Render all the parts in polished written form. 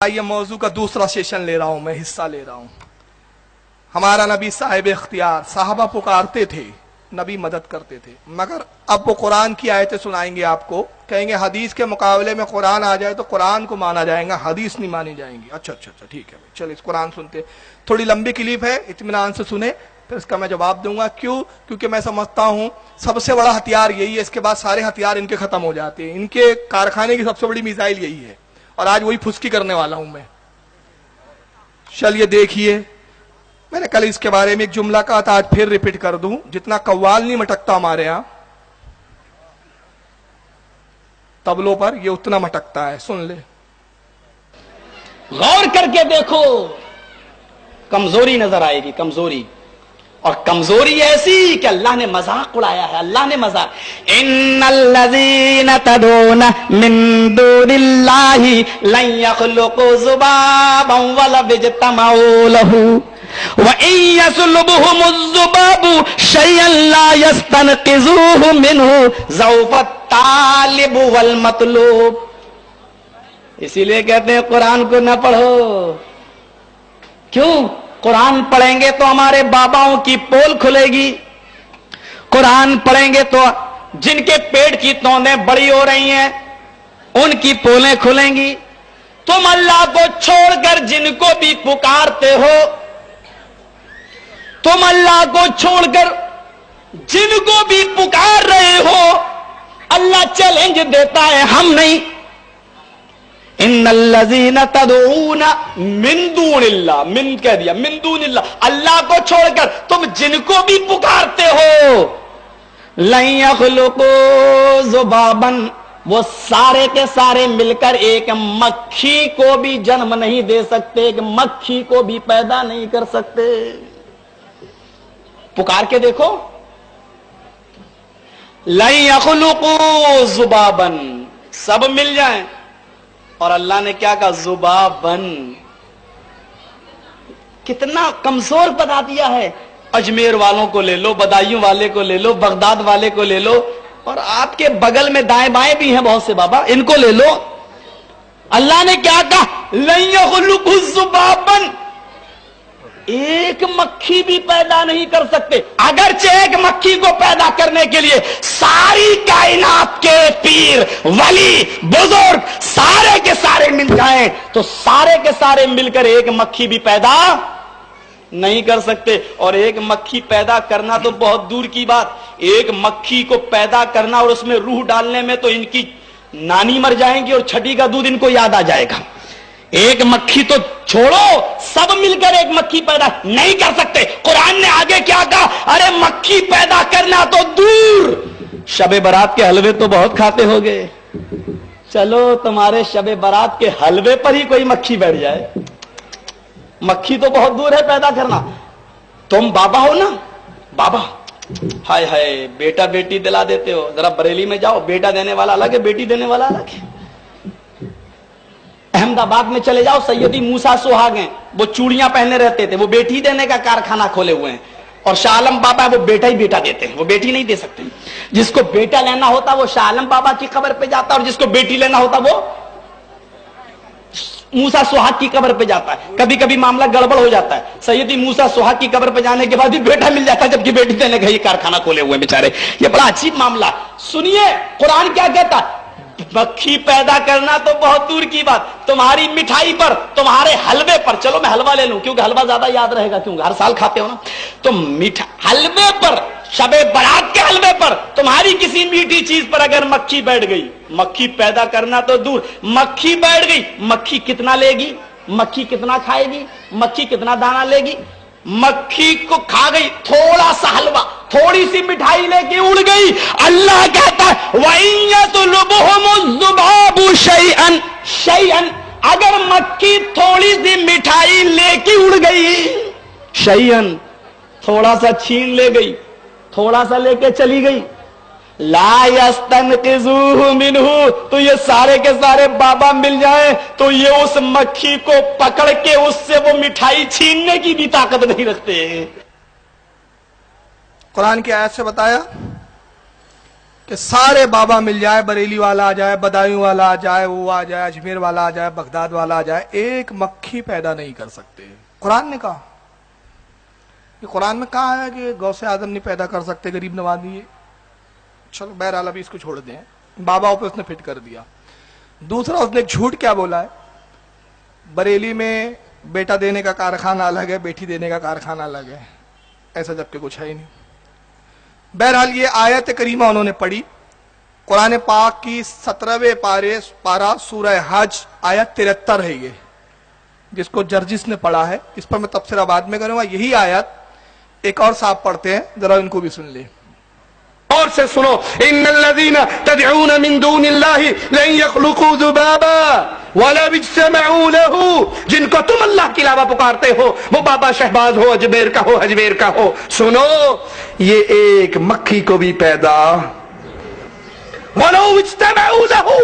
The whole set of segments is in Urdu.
یہ موضوع کا دوسرا سیشن لے رہا ہوں، میں حصہ لے رہا ہوں۔ ہمارا نبی صاحب اختیار، صحابہ پکارتے تھے، نبی مدد کرتے تھے، مگر اب وہ قرآن کی آیتیں سنائیں گے آپ کو، کہیں گے حدیث کے مقابلے میں قرآن آ جائے تو قرآن کو مانا جائے گا، حدیث نہیں مانی جائیں گی۔ اچھا ٹھیک ہے بھائی، چلو اس قرآن سنتے، تھوڑی لمبی کلپ ہے، اطمینان سے سنیں، پھر اس کا میں جواب دوں گا۔ کیونکہ میں سمجھتا ہوں سب سے بڑا ہتھیار یہی ہے، اس کے بعد سارے ہتھیار ان کے ختم ہو جاتے ہیں، ان کے کارخانے کی سب سے بڑی میزائل یہی ہے، اور آج وہی پھسکی کرنے والا ہوں میں۔ چلیے دیکھیے، میں نے کل اس کے بارے میں ایک جملہ کہا تھا، آج پھر ریپیٹ کر دوں، جتنا قوال نہیں مٹکتا ہمارے ہاں تبلوں پر، یہ اتنا مٹکتا ہے، سن لے۔ غور کر کے دیکھو، کمزوری نظر آئے گی، کمزوری، اور کمزوری ایسی کہ اللہ نے مذاق اڑایا ہے، اللہ نے مذاق۔ ان الذین تدعون من دون اللہ لن یخلقوا ذبابا ولو اجتمعوا لہ وَإِن يَسْلُبْهُمُ الذُّبَابُ شَيْئًا لَا يَسْتَنْقِذُوهُ مِنْهُ ضَعْفَ الطَّالِبُ وَالْمَطْلُوبُ۔ اسی لیے کہتے ہیں قرآن کو نہ پڑھو۔ کیوں؟ قرآن پڑھیں گے تو ہمارے باباؤں کی پول کھلے گی، قرآن پڑھیں گے تو جن کے پیٹ کی توندیں بڑی ہو رہی ہیں ان کی پولیں کھلیں گی۔ تم اللہ کو چھوڑ کر جن کو بھی پکارتے ہو، تم اللہ کو چھوڑ کر جن کو بھی پکار رہے ہو، اللہ چیلنج دیتا ہے، ہم نہیں۔ ان الذین تدعون من دون اللہ، من کہہ دیا، من دون اللہ، اللہ کو چھوڑ کر تم جن کو بھی پکارتے ہو، لن یخلقوا ذبابا، وہ سارے کے سارے مل کر ایک مکھی کو بھی جنم نہیں دے سکتے، ایک مکھی کو بھی پیدا نہیں کر سکتے۔ پکار کے دیکھو، لن یخلقوا ذبابا، سب مل جائیں، اور اللہ نے کیا کہا؟ ذبابن، کتنا کمزور بتا دیا ہے۔ اجمیر والوں کو لے لو، بدایوں والے کو لے لو، بغداد والے کو لے لو، اور آپ کے بغل میں دائیں بائیں بھی ہیں بہت سے بابا، ان کو لے لو۔ اللہ نے کیا کہا؟ لن یخلقوا ذبابا، ایک مکھی بھی پیدا نہیں کر سکتے۔ اگرچہ ایک مکھی کو پیدا کرنے کے لیے ساری کائنات کے پیر، ولی، بزرگ سارے کے سارے مل جائیں تو سارے کے سارے مل کر ایک مکھی بھی پیدا نہیں کر سکتے۔ اور ایک مکھی پیدا کرنا تو بہت دور کی بات، ایک مکھی کو پیدا کرنا اور اس میں روح ڈالنے میں تو ان کی نانی مر جائیں گی اور چھٹی کا دودھ ان کو یاد آ جائے گا۔ ایک مکھی تو چھوڑو، سب مل کر ایک مکھی پیدا نہیں کر سکتے۔ قرآن نے آگے کیا کہا؟ ارے مکھی پیدا کرنا تو دور، شب برات کے حلوے تو بہت کھاتے ہو گے، چلو تمہارے شب برات کے حلوے پر ہی کوئی مکھی بیٹھ جائے، مکھی تو بہت دور ہے پیدا کرنا۔ تم بابا ہو نا، بابا، ہائے ہائے بیٹا بیٹی دلا دیتے ہو، ذرا بریلی میں جاؤ، بیٹا دینے والا الگ ہے، بیٹی دینے والا الگ ہے۔ احمد آباد میں چلے جاؤ، سیدی موسیٰ سہاگ ہیں، وہ چوڑیاں پہنے رہتے تھے، وہ بیٹی دینے کا کارخانہ کھولے ہوئے ہیں، اور شاہ عالم بابا وہ بیٹا ہی بیٹا دیتے ہیں، وہ بیٹی نہیں دے سکتے۔ جس کو بیٹا لینا ہوتا وہ شاہ عالم بابا کی قبر پہ جاتا، اور جس کو بیٹی لینا ہوتا وہ موسیٰ سہاگ کی قبر پہ جاتا ہے۔ کبھی کبھی معاملہ گڑبڑ ہو جاتا ہے، سیدی موسیٰ سہاگ کی قبر پہ جانے کے بعد ہی بیٹا مل جاتا ہے، جبکہ بیٹی دینے کا یہ کارخانہ کھولے ہوئے بیچارے۔ یہ بڑا عجیب معاملہ۔ سنیے قرآن کیا کہتا ہے؟ مکھی پیدا کرنا تو بہت دور کی بات، تمہاری مٹھائی پر، تمہارے حلوے پر، چلو میں حلوہ لے لوں کیونکہ حلوہ زیادہ یاد رہے گا، کیونکہ ہر سال کھاتے ہو نا، تو حلوے پر، شب برات کے حلوے پر، تمہاری کسی میٹھی چیز پر اگر مکھی بیٹھ گئی، مکھی پیدا کرنا تو دور، مکھی بیٹھ گئی، مکھی کتنا لے گی؟ مکھی کتنا کھائے گی؟ مکھی کتنا دانہ لے گی؟ مکھی کو کھا گئی، تھوڑا سا حلوہ، تھوڑی سی مٹھائی لے کے اڑ گئی۔ اللہ کہتا ہے وَإِن يَطْلُبْهُمُ الذُّبَابُ شَيْئًا شَيْئًا، اگر مکھی تھوڑی سی مٹھائی لے کے اڑ گئی، شَيْئًا، تھوڑا سا چھین لے گئی، تھوڑا سا لے کے چلی گئی، لا یستنقذوہ منہ، تو یہ سارے کے سارے بابا مل جائیں تو یہ اس مکھی کو پکڑ کے اس سے وہ مٹھائی چھیننے کی بھی طاقت نہیں رکھتے۔ قرآن کی آیت سے بتایا کہ کہ سارے بابا مل جائے، بریلی والا آ جائے، بدایوں والا آ جائے، وہ آ جائے، اجمیر والا آ جائے، بغداد والا آ جائے، ایک مکھی پیدا نہیں کر سکتے. قرآن نے کہا، یہ قرآن میں کہا ہے کہ غوث اعظم نہیں پیدا کر سکتے، غریب نواز نہیں. چلو بہرحال ابھی اس کو چھوڑ دیں، بابا پہ اس نے فٹ کر دیا. دوسرا اس نے جھوٹ کیا بولا ہے، بریلی میں بیٹا دینے کا کارخانہ الگ ہے، بیٹی دینے کا کارخانہ الگ ہے، ایسا جبکہ کچھ ہے ہی نہیں. بہرحال یہ آیت کریمہ انہوں نے پڑھی، قرآن پاک کی 17ویں پارہ سورہ حج آیت 73 ہے، یہ جس کو جرجس نے پڑھا ہے، اس پر میں تبصرہ بعد میں کروں گا. یہی آیت ایک اور صاحب پڑھتے ہیں، ذرا ان کو بھی سن لیں. اور سے سنو، ان الذین تدعون من دون اللہ لن یخلقوا ذبابا ولو اجتمعوا له، جن کو تم اللہ کے علاوہ پکارتے ہو، وہ بابا شہباز ہو، اجمیر کا ہو، اجمیر کا ہو، سنو یہ ایک مکھی کو بھی پیدا ولو اجتمعوا له،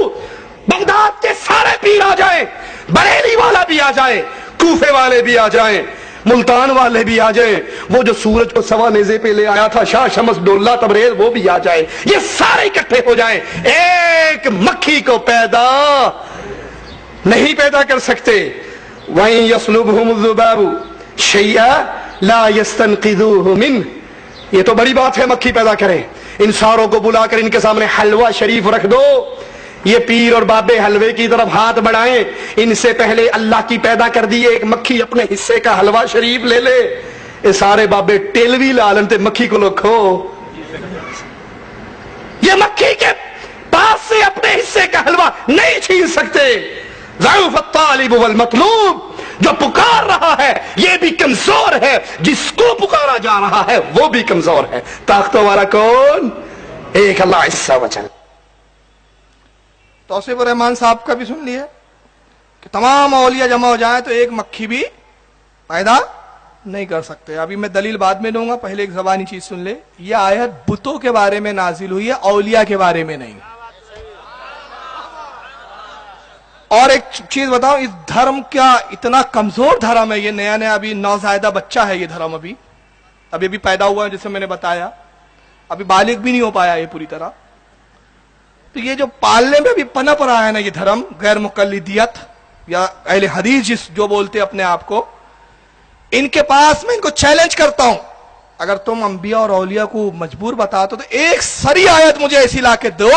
بغداد کے سارے پیر آ جائیں، بریلی والا بھی آ جائے، کوفے والے بھی آ جائیں، ملتان والے بھی آ جائیں، وہ جو سورج کو سوا نیزے پہ لے آیا تھا شاہ شمس ڈولہ تبریز، وہ بھی آ جائے، یہ سارے اکٹھے ہو جائیں، ایک مکھی کو پیدا نہیں پیدا کر سکتے. وَإِن يَسْلُبْهُمُ الذُّبَابُ شَيْئًا لَا يَسْتَنْقِذُوهُ مِنْهُ. یہ تو بڑی بات ہے مکھی پیدا کریں. ان ساروں کو بلا کر ان کے سامنے حلوہ شریف رکھ دو، یہ پیر اور بابے حلوے کی طرف ہاتھ بڑھائیں، ان سے پہلے اللہ کی پیدا کر دی ایک مکھی اپنے حصے کا حلوہ شریف لے لے. یہ سارے بابے ٹیلوی لالن تے مکھی کو لکھو، یہ مکھی کے پاس سے اپنے حصے کا حلوہ نہیں چھین سکتے. ضعف الطالب والمطلوب، جو پکار رہا ہے یہ بھی کمزور ہے، جس کو پکارا جا رہا ہے وہ بھی کمزور ہے. طاقتوں والا کون؟ ایک اللہ عز و جل. توصیف الرحمان صاحب کا بھی سن لیے کہ تمام اولیاء جمع ہو جائیں تو ایک مکھی بھی پیدا نہیں کر سکتے. ابھی میں دلیل بعد میں دوں گا، پہلے ایک زبانی چیز سن لے. یہ آیت بتوں کے بارے میں نازل ہوئی ہے، اولیاء کے بارے میں نہیں. اور ایک چیز بتاؤ، اس دھرم کیا اتنا کمزور دھرم ہے، یہ نیا نیا ابھی نوزائیدہ بچہ ہے یہ دھرم، ابھی پیدا ہوا ہے، جسے میں نے بتایا ابھی بالغ بھی نہیں ہو پایا یہ پوری طرح. تو یہ جو پالنے میں بھی پنپ رہا ہے نا یہ دھرم، غیر مقلدیت یا اہل حدیث جو بولتے اپنے آپ کو، ان کے پاس میں ان کو چیلنج کرتا ہوں، اگر تم انبیاء اور اولیاء کو مجبور بتاتے تو ایک سری آیت مجھے ایسی لا کے دو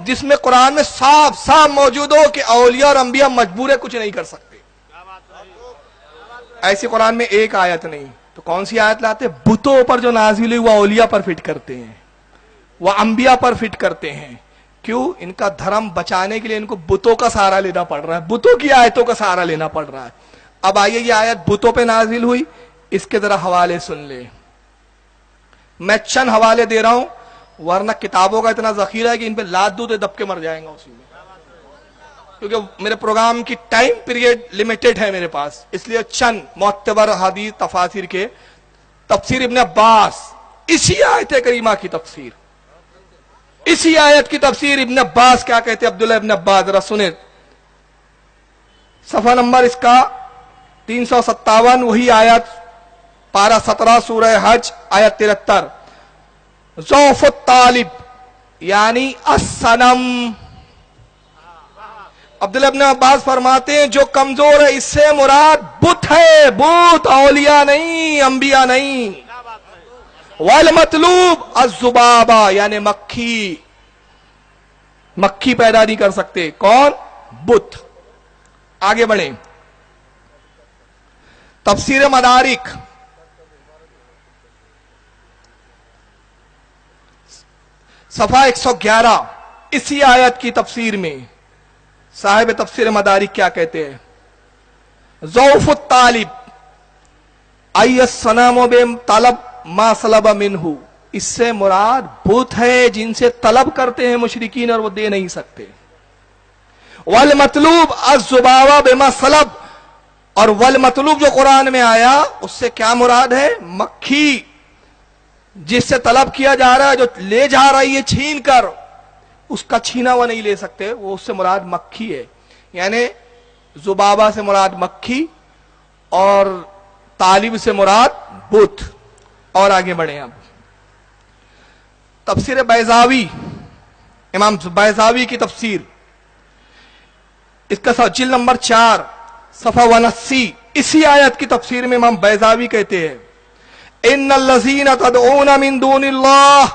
جس میں قرآن میں صاف صاف موجود ہو کہ اولیاء اور انبیاء مجبور ہے، کچھ نہیں کر سکتے. ایسی قرآن میں ایک آیت نہیں. تو کون سی آیت لاتے؟ بتوں پر جو نازل ہوئی وہ اولیاء پر فٹ کرتے ہیں، وہ انبیاء پر فٹ کرتے ہیں. کیوں؟ ان کا دھرم بچانے کے لیے ان کو بتوں کا سہارا لینا پڑ رہا ہے، بتوں کی آیتوں کا سہارا لینا پڑ رہا ہے. اب آئیے یہ آیت بتوں پہ نازل ہوئی، اس کے ذرا حوالے سن لے. میں چند حوالے دے رہا ہوں، ورنہ کتابوں کا اتنا ذخیرہ ہے کہ ان پہ لاد دو تو دب کے مر جائیں گا اسی میں، کیونکہ میرے پروگرام کی ٹائم پیریڈ لمیٹڈ ہے میرے پاس. اس لیے چند معتبر حدیث تفاسیر کے، تفسیر ابن عباس، اسی آیت کریمہ کی تفسیر، اسی آیت کی تفسیر ابن عباس کیا کہتے ہیں، عبداللہ ابن عباس، ذرا سنیں. صفحہ نمبر اس کا 357، وہی آیت، پارہ 17 سورہ حج آیت 73. ضعف الطالب یعنی الصنم. عبداللہ ابن عباس فرماتے ہیں جو کمزور ہے اس سے مراد بت ہے، بت، اولیاء نہیں، انبیاء نہیں. والمطلوب الذبابہ یعنی مکھی، مکھی پیدا نہیں کر سکتے. کون؟ بت. آگے بڑھیں، تفسیر مدارک صفحہ 111، اسی آیت کی تفسیر میں صاحب تفسیر مدارک کیا کہتے ہیں؟ ضعف الطالب ای الصنم بے طلب ما صلب منہ، اس سے مراد بت ہے جن سے طلب کرتے ہیں مشرکین اور وہ دے نہیں سکتے. والمطلوب الذبابہ بما صلب، اور والمطلوب جو قرآن میں آیا اس سے کیا مراد ہے؟ مکھی، جس سے طلب کیا جا رہا ہے، جو لے جا رہی ہے چھین کر، اس کا چھینا ہوا نہیں لے سکتے، وہ اس سے مراد مکھی ہے. یعنی ذبابہ سے مراد مکھی اور طالب سے مراد بت. اور آگے بڑھیں اب تفسیر بیضاوی امام بیضاوی کی تفسیر، اس کا جلد نمبر 4 صفحہ 180، اسی آیت کی تفسیر میں امام بیضاوی کہتے ہیں ان الذین تدعون من دون اللہ،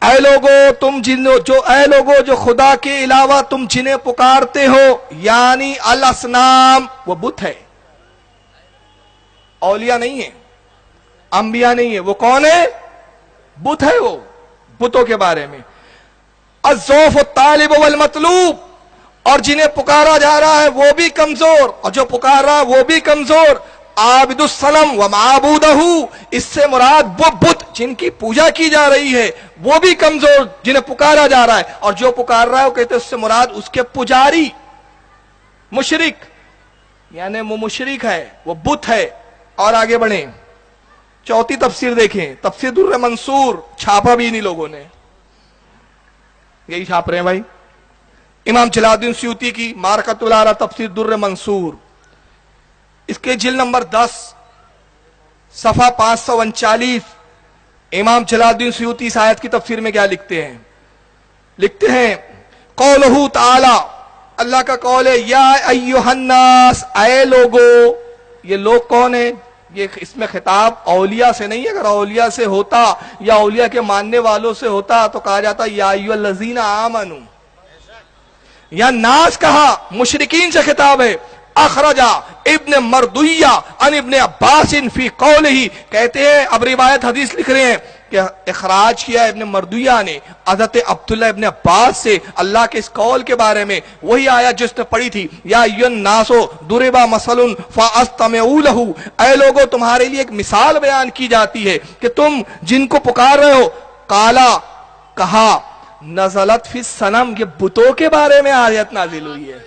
اے لوگو جو خدا کے علاوہ تم جنہیں پکارتے ہو، یعنی الاصنام، وہ بت ہے، اولیاء نہیں ہے، انبیاء نہیں ہے، وہ کون ہے؟ بت ہے، وہ بتوں کے بارے میں الضعف الطالب والمطلوب، اور جنہیں پکارا جا رہا ہے وہ بھی کمزور، اور جو پکار رہا ہے وہ بھی کمزور، عابد الصنم ومعبودہ، اس سے مراد وہ بت جن کی پوجا کی جا رہی ہے وہ بھی کمزور جنہیں پکارا جا رہا ہے، اور جو پکار رہا ہے وہ کہتے ہیں اس سے مراد اس کے پجاری، مشرک، یعنی وہ مشرک ہے، وہ بت ہے۔ اور آگے بڑھیں، چوتھی تفسیر دیکھیں، تفسیر در منصور، چھاپا بھی انہی لوگوں نے، یہی چھاپ رہے ہیں بھائی، امام جلال الدین سیوطی کی معرکۃ العریٰ تفسیر در منصور، اس کے جلد نمبر 10 صفحہ 539، امام جلال الدین سیوطی اس آیت کی تفسیر میں کیا لکھتے ہیں قولہ تعالی، اللہ کا قول ہے یا ایھا الناس، اے لوگو، یہ لوگ کون ہیں؟ یہ اس میں خطاب اولیاء سے نہیں ہے، اگر اولیاء سے ہوتا یا اولیاء کے ماننے والوں سے ہوتا تو کہا جاتا یا ایھا الذین آمنوا، یا ناس کہا مشرکین سے خطاب ہے۔ اخرجا ابن مردویہ عن ابن عباس فی قولہ، کہتے ہیں اب روایت حدیث لکھ رہے ہیں کہ اخراج کیا ابن مردویہ نے حضرت عبداللہ ابن عباس سے اللہ کے اس قول کے بارے میں، وہی آیت جس نے پڑھی تھی یا ایھا الناس ضرب مثل فاستمعوا لہ، اے لوگوں تمہارے لیے ایک مثال بیان کی جاتی ہے کہ تم جن کو پکار رہے ہو، قالا کہا، نزلت فی الصنم، یہ بتوں کے بارے میں آیت نازل ہوئی ہے،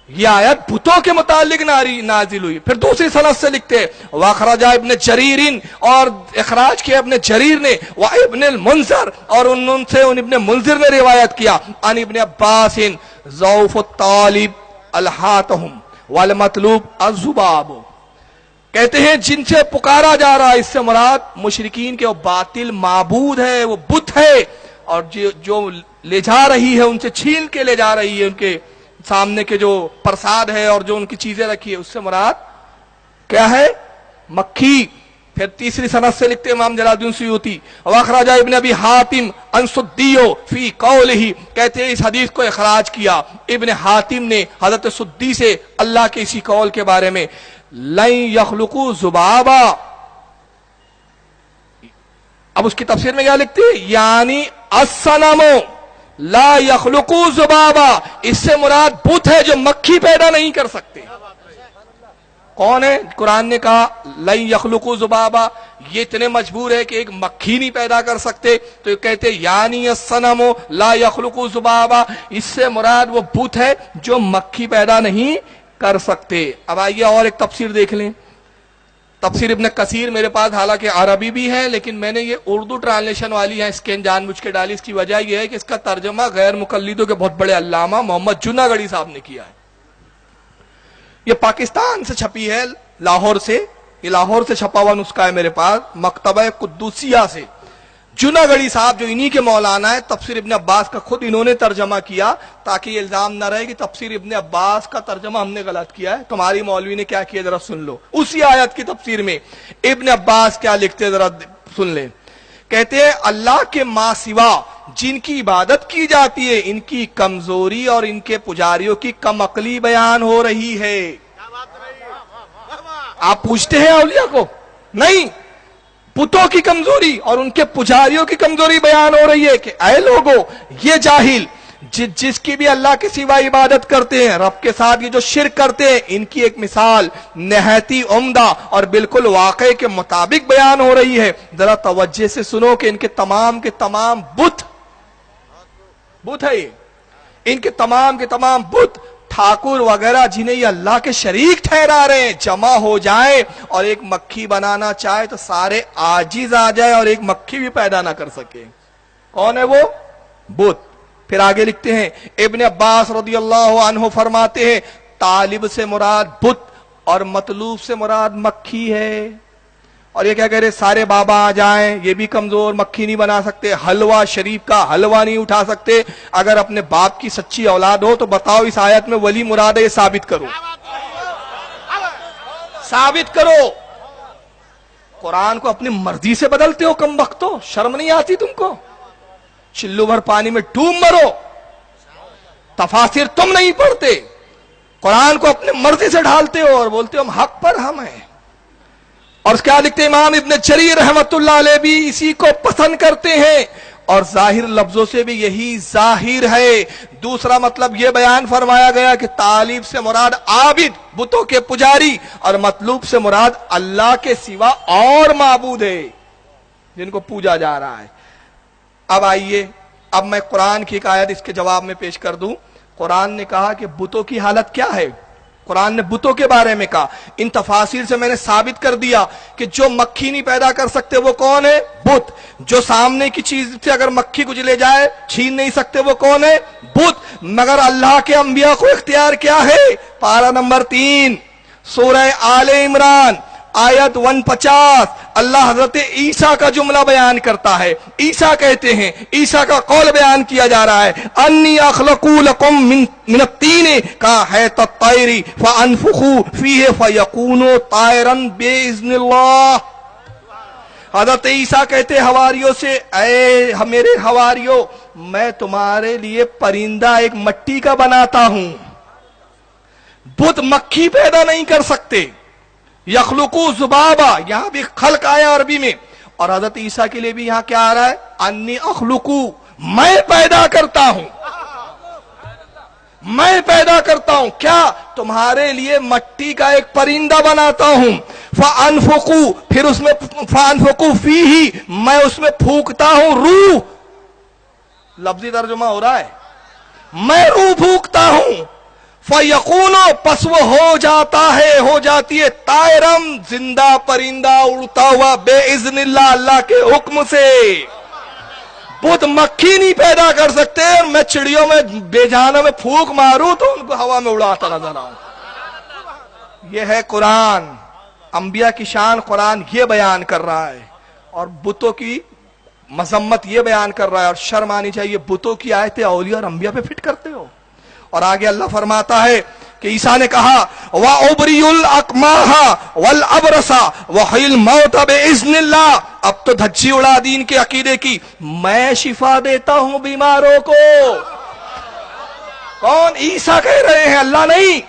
یہ آیت بتوں کے متعلق نازل ہوئی۔ پھر دوسری سند سے لکھتے ہیں وَأَخْرَجَ ابن جریر، اور اخراج کیا ابن جریر نے، وَابن المنذر، اور ان سے ابن منذر نے روایت کیا، عن ابن عباس ضعف الطالب الہاتہم والمطلوب الذباب، کہتے ہیں جن سے پکارا جا رہا ہے اس سے مراد مشرکین کے وہ باطل معبود ہے، وہ بت ہے، اور جو لے جا رہی ہے ان سے چھین کے لے جا رہی ہے، ان کے سامنے کے جو پرساد ہے اور جو ان کی چیزیں رکھی ہے اس سے مراد کیا ہے؟ مکھی۔ پھر تیسری سند سے لکھتے امام جلال الدین سیوطی واخرج ابن ابی حاتم عن سدی فی قولہ، کہتے ہیں اس حدیث کو اخراج کیا ابن حاتم نے حضرت سدی سے اللہ کے اسی قول کے بارے میں لن یخلقوا ذبابا، اب اس کی تفسیر میں کیا لکھتے ہیں یعنی الصنم لا یخلقوا ذبابا، اس سے مراد بت ہے جو مکھی پیدا نہیں کر سکتے۔ کون ہے؟ قرآن نے کہا لن یخلقوا ذبابا، یہ اتنے مجبور ہے کہ ایک مکھی نہیں پیدا کر سکتے، تو یہ کہتے یعنی الصنم لا یخلقوا ذبابا، اس سے مراد وہ بت ہے جو مکھی پیدا نہیں کر سکتے۔ اب آئیے اور ایک تفسیر دیکھ لیں، تفسیر ابن کثیر میرے پاس حالانکہ عربی بھی ہے لیکن میں نے یہ اردو ٹرانسلیشن والی ہے اسکین جان بوجھ کے ڈالی، اس کی وجہ یہ ہے کہ اس کا ترجمہ غیر مقلدوں کے بہت بڑے علامہ محمد جناگڑھی صاحب نے کیا ہے، یہ پاکستان سے چھپی ہے، لاہور سے، یہ لاہور سے چھپا ہوا نسخہ ہے میرے پاس مکتبہ قدوسیہ سے، جناگڑھی صاحب جو انہی کے مولانا ہے، تفسیر ابن عباس کا خود انہوں نے ترجمہ کیا تاکہ یہ الزام نہ رہے کہ تفسیر ابن عباس کا ترجمہ ہم نے غلط کیا ہے، تمہاری مولوی نے کیا کیا ذرا سن لو۔ اسی آیت کی تفسیر میں ابن عباس کیا لکھتے ذرا سن لیں، کہتے ہیں اللہ کے ماں سوا جن کی عبادت کی جاتی ہے ان کی کمزوری اور ان کے پجاریوں کی کم عقلی بیان ہو رہی ہے۔ آپ پوچھتے ہیں اولیاء کو؟ نہیں، بتوں کی کمزوری اور ان کے پجاریوں کی کمزوری بیان ہو رہی ہے کہ اے لوگو، یہ جاہل جس کی بھی اللہ کے سوا عبادت کرتے ہیں، رب کے ساتھ یہ جو شرک کرتے ہیں، ان کی ایک مثال نہایتی عمدہ اور بالکل واقعے کے مطابق بیان ہو رہی ہے، ذرا توجہ سے سنو کہ ان کے تمام بت ہے، یہ ان کے تمام بت ٹھاکر وغیرہ جنہیں یہ اللہ کے شریک ٹھہرا رہے ہیں جمع ہو جائیں اور ایک مکھی بنانا چاہے تو سارے عاجز آ جائے اور ایک مکھی بھی پیدا نہ کر سکے۔ کون ہے وہ؟ بت۔ پھر آگے لکھتے ہیں ابن عباس رضی اللہ عنہ فرماتے ہیں طالب سے مراد بت اور مطلوب سے مراد مکھی ہے۔ اور یہ کیا کہہ رہے سارے بابا آ جائیں یہ بھی کمزور مکھی نہیں بنا سکتے, حلوہ شریف کا حلوہ نہیں اٹھا سکتے. اگر اپنے باپ کی سچی اولاد ہو تو بتاؤ اس آیت میں ولی مراد ہے, یہ ثابت کرو, ثابت کرو. قرآن کو اپنی مرضی سے بدلتے ہو کم بختو, شرم نہیں آتی تم کو؟ چلو بھر پانی میں ڈوب مرو. تفاسیر تم نہیں پڑھتے, قرآن کو اپنی مرضی سے ڈھالتے ہو اور بولتے ہو ہم حق پر ہم ہیں. اور کیا لکھتے امام ابن جریر رحمت اللہ علیہ بھی اسی کو پسند کرتے ہیں, اور ظاہر لفظوں سے بھی یہی ظاہر ہے. دوسرا مطلب یہ بیان فرمایا گیا کہ طالب سے مراد عابد بتوں کے پجاری, اور مطلوب سے مراد اللہ کے سوا اور معبود ہے جن کو پوجا جا رہا ہے. اب آئیے, اب میں قرآن کی ایک آیت اس کے جواب میں پیش کر دوں. قرآن نے کہا کہ بتوں کی حالت کیا ہے, قرآن نے بتوں کے بارے میں کہا. ان تفاسیر سے میں نے ثابت کر دیا کہ جو مکھی نہیں پیدا کر سکتے وہ کون ہے؟ بت. جو سامنے کی چیز سے اگر مکھی کچھ لے جائے چھین نہیں سکتے وہ کون ہے؟ بت. مگر اللہ کے انبیاء کو اختیار کیا ہے؟ پارہ نمبر 3 سورہ آل عمران آیت 150 اللہ حضرت عیسیٰ کا جملہ بیان کرتا ہے. عیسیٰ کہتے ہیں, عیسیٰ کا قول بیان کیا جا رہا ہے, انی اخلق لکم من الطین کہیۃ الطیر فانفخوا فیہ فیکون طیرا باذن اللہ. حضرت عیسیٰ کہتے حواریوں سے, اے میرے حواریوں میں تمہارے لیے پرندہ ایک مٹی کا بناتا ہوں. بت مکھی پیدا نہیں کر سکتے. یخلقو ذبابا, یہاں بھی خلق آیا عربی میں, اور حضرت عیسیٰ کے لیے بھی یہاں کیا آ رہا ہے؟ انی اخلقو, میں پیدا کرتا ہوں, میں پیدا کرتا ہوں. کیا؟ تمہارے لیے مٹی کا ایک پرندہ بناتا ہوں. فانفقو, پھر اس میں فانفقو فیہ, میں اس میں پھونکتا ہوں روح. لفظی ترجمہ ہو رہا ہے, میں روح پھونکتا ہوں. فَيَقُونُ, پس وہ ہو جاتا ہے, ہو جاتی ہے, طائرم, زندہ پرندہ اڑتا ہوا, بے اذن اللہ, اللہ کے حکم سے. بت مکھی نہیں پیدا کر سکتے, میں چڑیوں میں بے جانوں میں پھونک ماروں تو ان کو ہوا میں اڑاتا نظر آؤں. یہ ہے قرآن, انبیاء کی شان قرآن یہ بیان کر رہا ہے, اور بتوں کی مذمت یہ بیان کر رہا ہے. اور شرم آنی چاہیے, بتوں کی آیتیں اولیاء اور انبیاء پہ فٹ کرتے ہو. اور آگے اللہ فرماتا ہے کہ عیسیٰ نے کہا وَأُبْرِئُ الْأَكْمَاحَ وَالْأَبْرَصَ وَأُحْيِي الْمَوْتَ بِإِذْنِ اللَّهِ. اب تو دھجی اڑا دین کے عقیدے کی, میں شفا دیتا ہوں بیماروں کو. کون؟ عیسیٰ کہہ رہے ہیں, اللہ نہیں.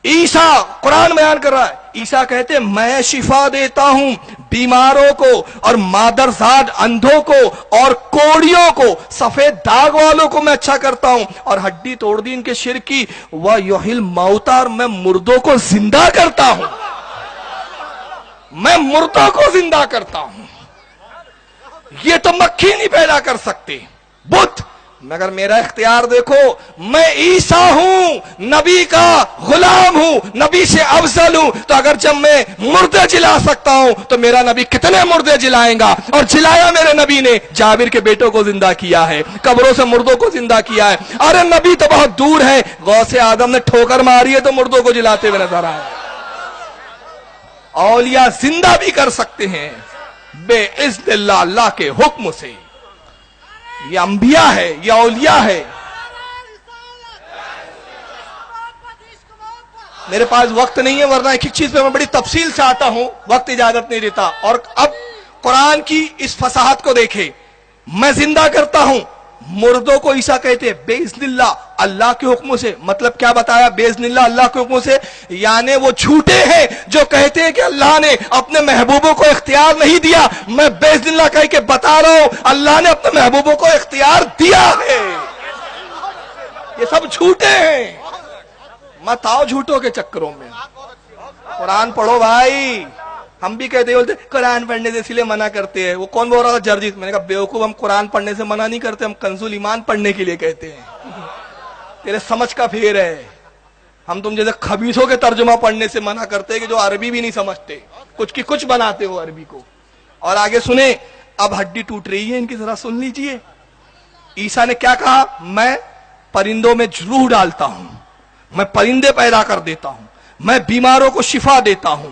عیسیٰ قرآن بیان کر رہا ہے, عیسیٰ کہتے ہیں میں شفا دیتا ہوں بیماروں کو, اور مادرزاد اندھوں کو, اور کوڑیوں کو, سفید داغ والوں کو میں اچھا کرتا ہوں. اور ہڈی توڑ دی ان کے شرک کی, وَيُحْيِي الْمَوْتَى, اور میں مردوں کو زندہ کرتا ہوں, میں مردوں کو زندہ کرتا ہوں. یہ تو مکھی نہیں پیدا کر سکتے بت, مگر میرا اختیار دیکھو, میں عیسیٰ ہوں, نبی کا غلام ہوں, نبی سے افضل ہوں. تو اگر جب میں مردے جلا سکتا ہوں تو میرا نبی کتنے مردے جلائیں گا؟ اور جلایا میرے نبی نے, جابر کے بیٹوں کو زندہ کیا ہے, قبروں سے مردوں کو زندہ کیا ہے. ارے نبی تو بہت دور ہے, غوث آدم نے ٹھوکر ماری ہے تو مردوں کو جلاتے ہوئے نظر آئے. اولیاء زندہ بھی کر سکتے ہیں بے اذن اللہ, اللہ کے حکم سے. یہ انبیاء ہے, یہ اولیاء ہے. میرے پاس وقت نہیں ہے, ورنہ ایک ایک چیز پہ میں بڑی تفصیل سے آتا ہوں, وقت اجازت نہیں دیتا. اور اب قرآن کی اس فصاحت کو دیکھیں, میں زندہ کرتا ہوں, مردوں کو عیسیٰ کہتے ہیں بے اذن اللہ, اللہ کے حکم سے. مطلب کیا بتایا؟ بے اذن اللہ, اللہ کے حکم سے. یعنی وہ جھوٹے ہیں جو کہتے ہیں کہ اللہ نے اپنے محبوبوں کو اختیار نہیں دیا. میں بے اذن اللہ کہہ کے بتا رہا ہوں, اللہ نے اپنے محبوبوں کو اختیار دیا ہے. یہ سب جھوٹے ہیں, مت آؤ جھوٹوں کے چکروں میں. قرآن پڑھو بھائی. ہم بھی کہتے ہیں, بولتے قرآن پڑھنے سے اس لیے منع کرتے ہیں. وہ کون بول رہا تھا؟ جرجیت. میں نے کہا بیوقوف, ہم قرآن پڑھنے سے منع نہیں کرتے, ہم کنز الایمان پڑھنے کے لیے کہتے ہیں. تیرے سمجھ کا پھیر ہے. ہم تم جیسے خبیثوں کے ترجمہ پڑھنے سے منع کرتے ہیں کہ جو عربی بھی نہیں سمجھتے, کچھ کی کچھ بناتے ہو عربی کو. اور آگے سنیں, اب ہڈی ٹوٹ رہی ہے ان کی, ذرا سن لیجئے. عیسیٰ نے کیا کہا؟ میں پرندوں میں روح ڈالتا ہوں, میں پرندے پیدا کر دیتا ہوں, میں بیماروں کو شفا دیتا ہوں,